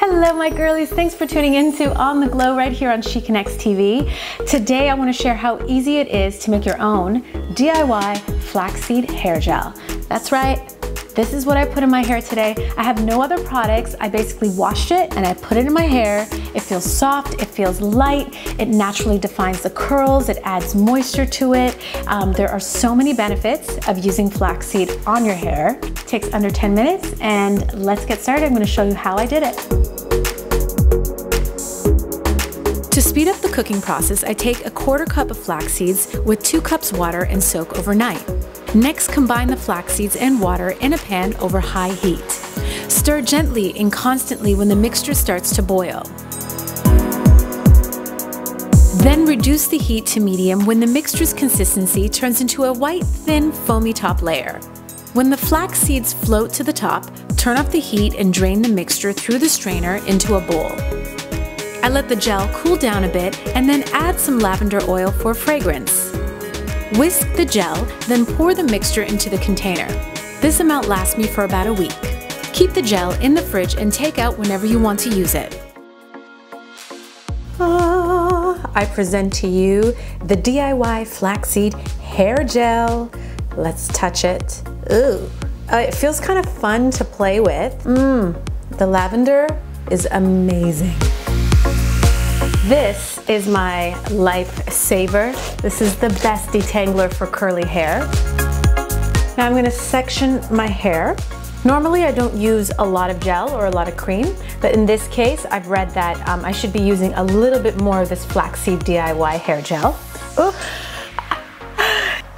Hello my girlies, thanks for tuning in to On the Glow right here on She Connects TV. Today I want to share how easy it is to make your own DIY flaxseed hair gel. That's right, this is what I put in my hair today. I have no other products. I basically washed it and I put it in my hair. It feels soft, it feels light, it naturally defines the curls, it adds moisture to it. There are so many benefits of using flaxseed on your hair. It takes under 10 minutes and let's get started. I'm going to show you how I did it. To speed up the cooking process, I take a 1/4 cup of flax seeds with 2 cups water and soak overnight. Next, combine the flax seeds and water in a pan over high heat. Stir gently and constantly when the mixture starts to boil. Then reduce the heat to medium when the mixture's consistency turns into a white, thin, foamy top layer. When the flax seeds float to the top, turn off the heat and drain the mixture through the strainer into a bowl. I let the gel cool down a bit and then add some lavender oil for fragrance. Whisk the gel, then pour the mixture into the container. This amount lasts me for about a week. Keep the gel in the fridge and take out whenever you want to use it. I present to you the DIY flaxseed hair gel. Let's touch it. Ooh, it feels kind of fun to play with. The lavender is amazing. This is my lifesaver. This is the best detangler for curly hair. Now I'm going to section my hair. Normally I don't use a lot of gel or a lot of cream, but in this case I've read that I should be using a little bit more of this flaxseed DIY hair gel. Ooh.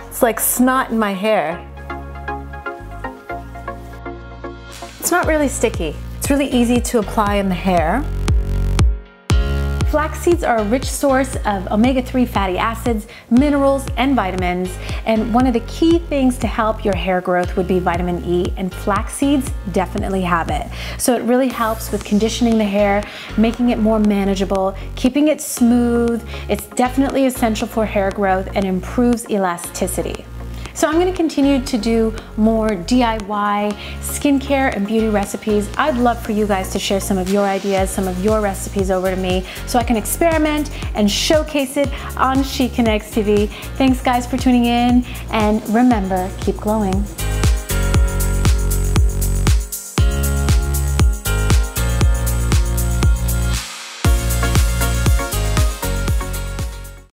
It's like snot in my hair. It's not really sticky. It's really easy to apply in the hair. Flax seeds are a rich source of omega-3 fatty acids, minerals, and vitamins. And one of the key things to help your hair growth would be vitamin E, and flax seeds definitely have it. So it really helps with conditioning the hair, making it more manageable, keeping it smooth. It's definitely essential for hair growth and improves elasticity. So I'm going to continue to do more DIY skincare and beauty recipes. I'd love for you guys to share some of your ideas, some of your recipes over to me so I can experiment and showcase it on She Connects TV. Thanks guys for tuning in, and remember, keep glowing.